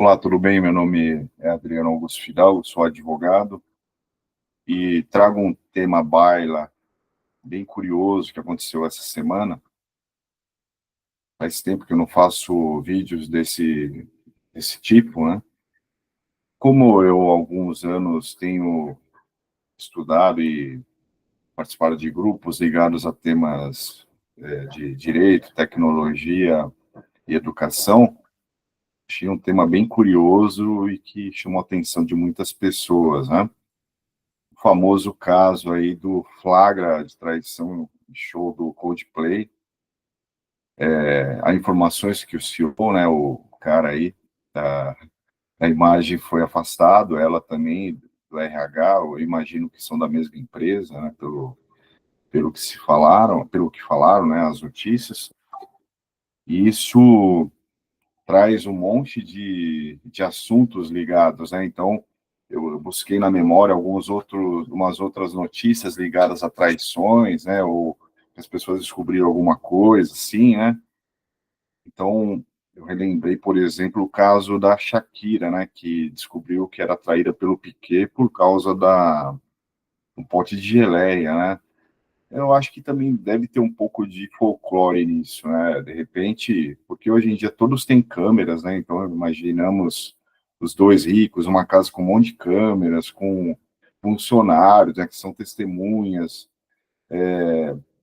Olá, tudo bem? Meu nome é Adriano Augusto Fidalgo, sou advogado e trago um tema baila bem curioso que aconteceu essa semana. Faz tempo que eu não faço vídeos desse tipo, né? Como eu, há alguns anos, tenho estudado e participado de grupos ligados a temas de direito, tecnologia e educação, achei um tema bem curioso e que chamou a atenção de muitas pessoas, né? O famoso caso aí do flagra de traição show do Coldplay. Há informações que o CEO, né, o cara aí da imagem foi afastado, ela também do RH, eu imagino que são da mesma empresa, né, pelo que falaram, né, as notícias. E isso traz um monte de assuntos ligados, né? Então, eu busquei na memória umas outras notícias ligadas a traições, né? Ou que as pessoas descobriram alguma coisa, assim, né? Então, eu relembrei, por exemplo, o caso da Shakira, né? Que descobriu que era traída pelo Piquet por causa um pote de geleia, né? Eu acho que também deve ter um pouco de folclore nisso, né? De repente, porque hoje em dia todos têm câmeras, né? Então, imaginamos os dois ricos, uma casa com um monte de câmeras, com funcionários, né, que são testemunhas,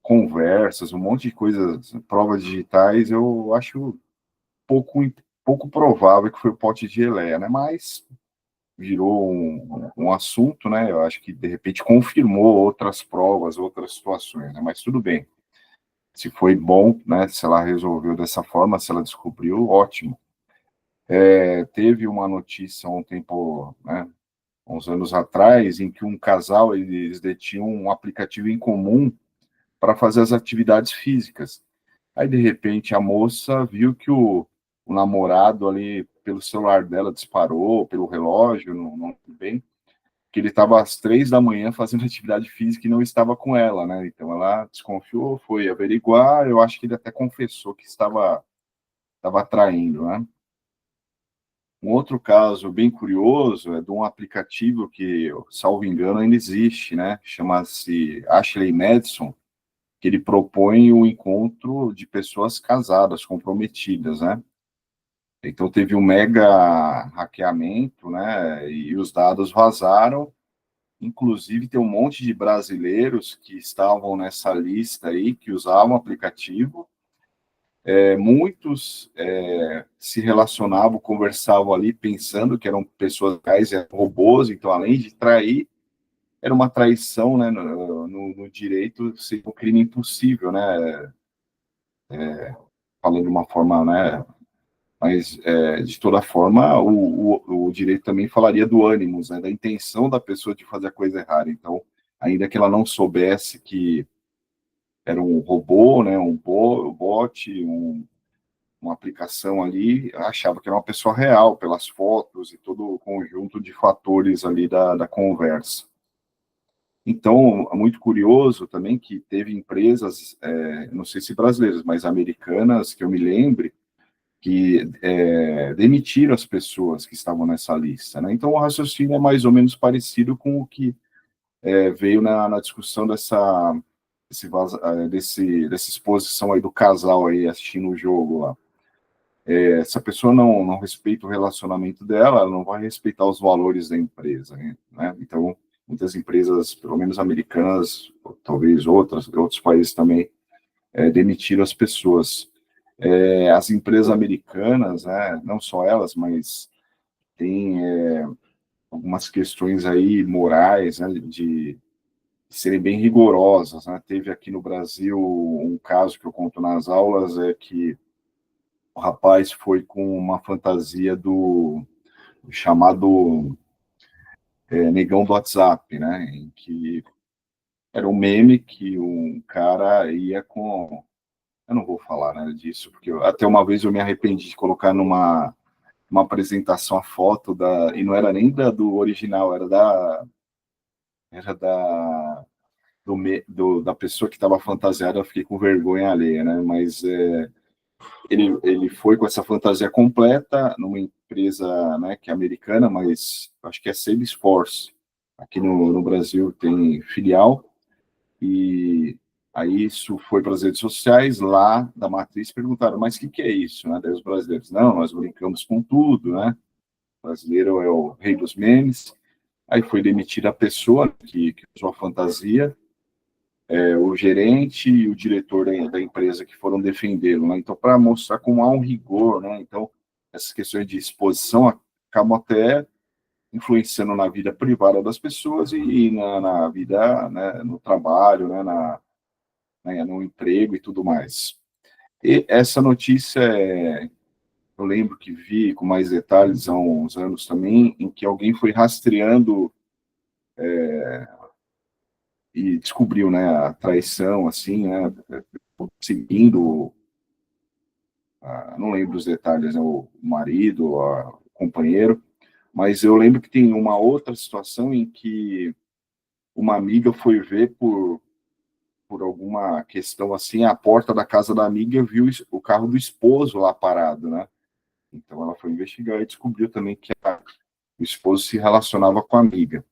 conversas, um monte de coisas, provas digitais. Eu acho pouco, pouco provável que foi o pote de geleia, né? Mas virou um assunto, né? Eu acho que de repente confirmou outras provas, outras situações, né? Mas tudo bem. Se foi bom, né? Se ela resolveu dessa forma, se ela descobriu, ótimo. Teve uma notícia há um tempo, né? Uns anos atrás, em que um casal eles detinham um aplicativo em comum para fazer as atividades físicas. Aí de repente a moça viu que o namorado ali pelo celular dela disparou, pelo relógio, não bem, que ele estava às 3 da manhã fazendo atividade física e não estava com ela, né? Então ela desconfiou, foi averiguar. Eu acho que ele até confessou que estava traindo, né? Um outro caso bem curioso é de um aplicativo que, salvo engano, ainda existe, né? Chama-se Ashley Madison, que ele propõe o encontro de pessoas casadas, comprometidas, né? Então teve um mega hackeamento, né? E os dados vazaram. Inclusive, tem um monte de brasileiros que estavam nessa lista aí, que usavam o aplicativo. Muitos se relacionavam, conversavam ali, pensando que eram pessoas reais, eram robôs. Então, além de trair, era uma traição, né, no direito, seria um crime impossível, né? Falando de uma forma, né? Mas, de toda forma, o direito também falaria do ânimos, né, da intenção da pessoa de fazer a coisa errada. Então, ainda que ela não soubesse que era um robô, né, um bot, uma aplicação ali, achava que era uma pessoa real, pelas fotos e todo o conjunto de fatores ali da conversa. Então, é muito curioso também que teve empresas, não sei se brasileiras, mas americanas, que eu me lembre, que demitiram as pessoas que estavam nessa lista, né? Então, o raciocínio é mais ou menos parecido com o que veio na discussão dessa exposição aí do casal aí assistindo o jogo lá. Se a pessoa não respeita o relacionamento dela, ela não vai respeitar os valores da empresa, né? Então, muitas empresas, pelo menos americanas, talvez outros países também, demitiram as pessoas. As empresas americanas, né, não só elas, mas tem algumas questões aí morais, né, de serem bem rigorosas, né? Teve aqui no Brasil um caso que eu conto nas aulas, é que o rapaz foi com uma fantasia do chamado negão do WhatsApp, né? Em que era um meme que um cara ia com... Eu não vou falar nada disso, porque até uma vez eu me arrependi de colocar numa uma apresentação a foto e não era nem do original, era da pessoa que estava fantasiada. Eu fiquei com vergonha alheia, né? Mas ele foi com essa fantasia completa empresa, né, que é americana, mas acho que é Salesforce. Aqui no Brasil tem filial, e aí isso foi para as redes sociais, lá da matriz perguntaram, mas o que é isso, né? Daí os brasileiros, não, nós brincamos com tudo, né? O brasileiro é o rei dos memes. Aí foi demitida a pessoa que usou a fantasia, o gerente e o diretor da empresa que foram defendê-lo, né? Então, para mostrar como há um rigor, né? Então, essas questões de exposição acabam até influenciando na vida privada das pessoas e na vida, né, no trabalho, né, no emprego e tudo mais. E essa notícia, eu lembro que vi com mais detalhes há uns anos também, em que alguém foi rastreando e descobriu, né, a traição, assim, né, seguindo, não lembro os detalhes, né, o marido, o companheiro, mas eu lembro que tem uma outra situação em que uma amiga foi ver por alguma questão assim, a porta da casa da amiga viu o carro do esposo lá parado, né? Então ela foi investigar e descobriu também que o esposo se relacionava com a amiga.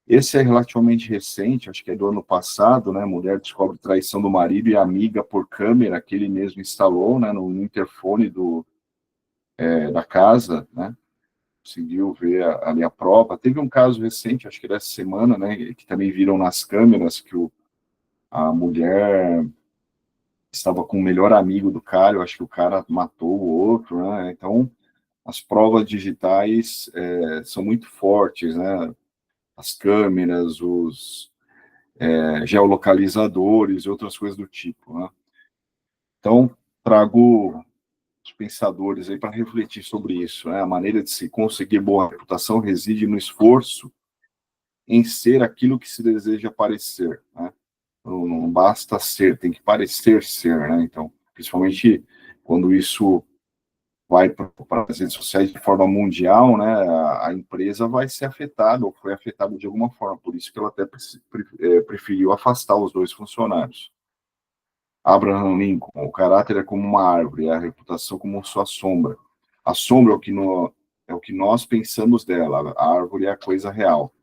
Esse é relativamente recente, acho que é do ano passado, né? A mulher descobre traição do marido e a amiga por câmera que ele mesmo instalou, né? No interfone da casa, né? Conseguiu ver ali a prova. Teve um caso recente, acho que dessa semana, né? Que também viram nas câmeras que a mulher estava com o melhor amigo do cara, eu acho que o cara matou o outro, né? Então, as provas digitais são muito fortes, né? As câmeras, os geolocalizadores e outras coisas do tipo, né? Então, trago os pensadores aí para refletir sobre isso, né? A maneira de se conseguir boa reputação reside no esforço em ser aquilo que se deseja parecer, né? Não basta ser, tem que parecer ser, né? Então, principalmente quando isso vai para as redes sociais de forma mundial, né, a empresa vai ser afetada, ou foi afetada de alguma forma, por isso que ela até preferiu afastar os dois funcionários. Abraham Lincoln, o caráter é como uma árvore, a reputação como sua sombra. A sombra é o que nós pensamos dela, a árvore é a coisa real.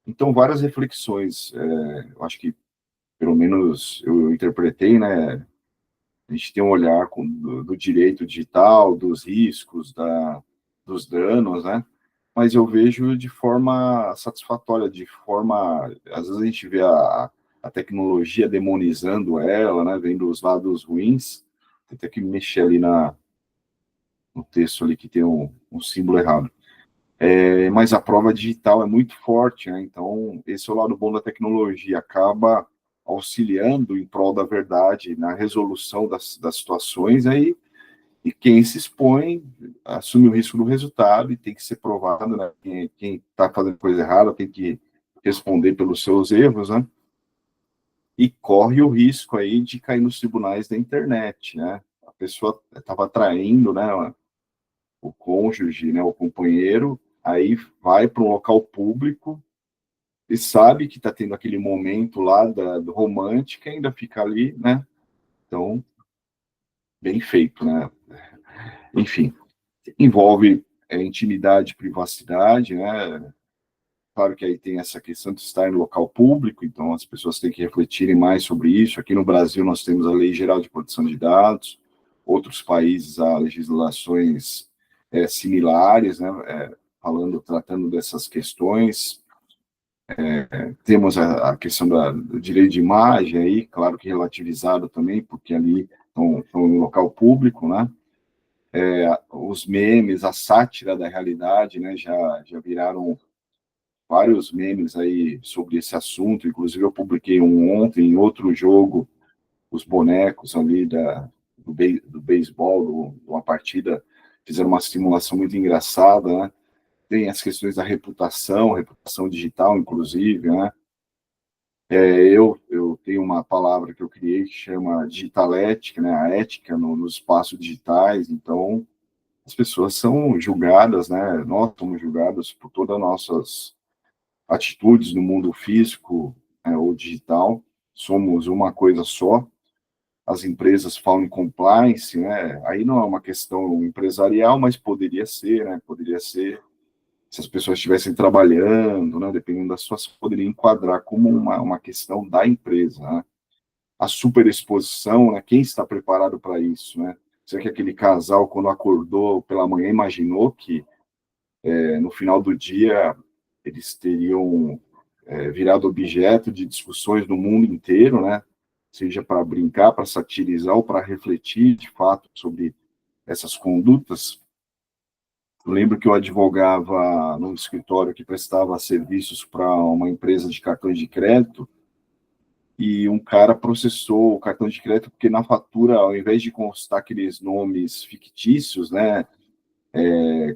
Então, várias reflexões, eu acho que, pelo menos, eu interpretei, né, a gente tem um olhar do direito digital, dos riscos, dos danos, né? Mas eu vejo de forma satisfatória, de forma. Às vezes a gente vê a tecnologia demonizando ela, né? Vendo os lados ruins. Tem até que mexer ali no texto ali que tem um símbolo errado. Mas a prova digital é muito forte, né? Então, esse é o lado bom da tecnologia, acaba auxiliando em prol da verdade, na resolução das situações, aí, e quem se expõe assume o risco do resultado e tem que ser provado, né? Quem está fazendo coisa errada tem que responder pelos seus erros, né? E corre o risco aí de cair nos tribunais da internet, né? A pessoa estava traindo, né, o cônjuge, né, o companheiro, aí vai para um local público e sabe que está tendo aquele momento lá do romântico e ainda fica ali, né? Então, bem feito, né? Enfim, envolve intimidade e privacidade, né? Claro que aí tem essa questão de estar em local público, então as pessoas têm que refletirem mais sobre isso. Aqui no Brasil nós temos a Lei Geral de Proteção de Dados, outros países há legislações similares, né? Tratando dessas questões. Temos a questão do direito de imagem aí, claro que relativizado também, porque ali estão em local público, né? Os memes, a sátira da realidade, né? Já viraram vários memes aí sobre esse assunto, inclusive eu publiquei um ontem em outro jogo, os bonecos ali do beisebol, de uma partida, fizeram uma simulação muito engraçada, né? Tem as questões da reputação digital, inclusive, né? Eu tenho uma palavra que eu criei que chama digitalética, né? A ética nos espaços digitais. Então, as pessoas são julgadas, né? Nós somos julgados por todas as nossas atitudes no mundo físico, né, ou digital. Somos uma coisa só. as empresas falam em compliance, né? Aí não é uma questão empresarial, mas poderia ser, né? Poderia ser, se as pessoas estivessem trabalhando, né? Dependendo das suas, poderia enquadrar como uma questão da empresa, né? A superexposição, né? Quem está preparado para isso, né? Será que aquele casal, quando acordou pela manhã, imaginou que no final do dia eles teriam virado objeto de discussões no mundo inteiro, né? Seja para brincar, para satirizar ou para refletir, de fato, sobre essas condutas. Eu lembro que eu advogava num escritório que prestava serviços para uma empresa de cartões de crédito e um cara processou o cartão de crédito porque na fatura, ao invés de constar aqueles nomes fictícios, né,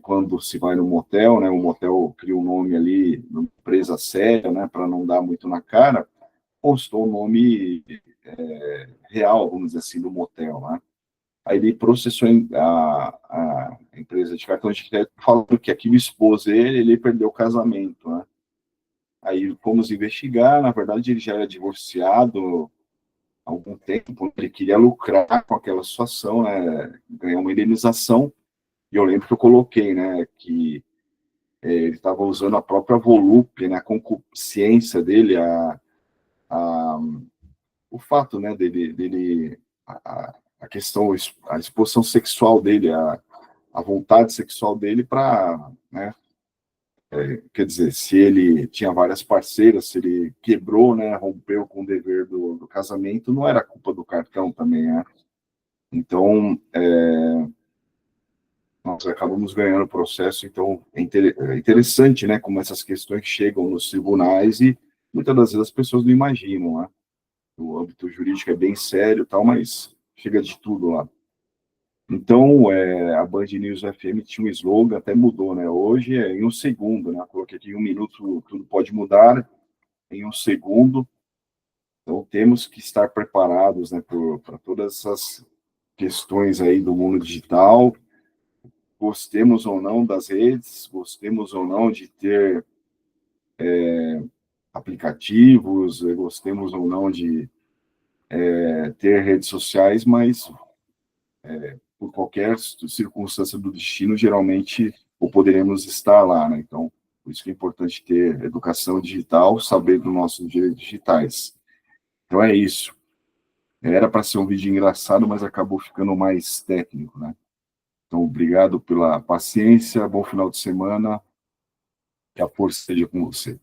quando se vai no motel, né, o motel cria um nome ali, uma empresa séria, né, para não dar muito na cara, postou o nome real, vamos dizer assim, do motel, né? Aí ele processou a empresa de cartão de crédito falando que aquilo expôs ele perdeu o casamento, né? Aí fomos investigar, na verdade ele já era divorciado há algum tempo, ele queria lucrar com aquela situação, né? Ganhar uma indenização, e eu lembro que eu coloquei, né, que ele estava usando a própria volúpia, né, a concupiscência dele, a, o fato, né, dele a questão, a exposição sexual dele, a vontade sexual dele para, né, quer dizer, se ele tinha várias parceiras, se ele quebrou, né, rompeu com o dever do casamento, não era culpa do cartão também, né? Então, nós acabamos ganhando o processo, então é interessante, né, como essas questões chegam nos tribunais e muitas das vezes as pessoas não imaginam, né? O âmbito jurídico é bem sério, tal, mas chega de tudo lá. Então, a Band News FM tinha um slogan, até mudou, né? Hoje é em um segundo, né? Eu coloquei aqui em um minuto, tudo pode mudar, em um segundo. Então, temos que estar preparados, né, para todas essas questões aí do mundo digital. Gostemos ou não das redes, gostemos ou não de ter aplicativos, gostemos ou não de ter redes sociais, mas por qualquer circunstância do destino, geralmente, ou poderemos estar lá, né? Então, por isso que é importante ter educação digital, saber dos nossos direitos digitais. Então, é isso. Era para ser um vídeo engraçado, mas acabou ficando mais técnico, né? Então, obrigado pela paciência, bom final de semana, que a força esteja com você.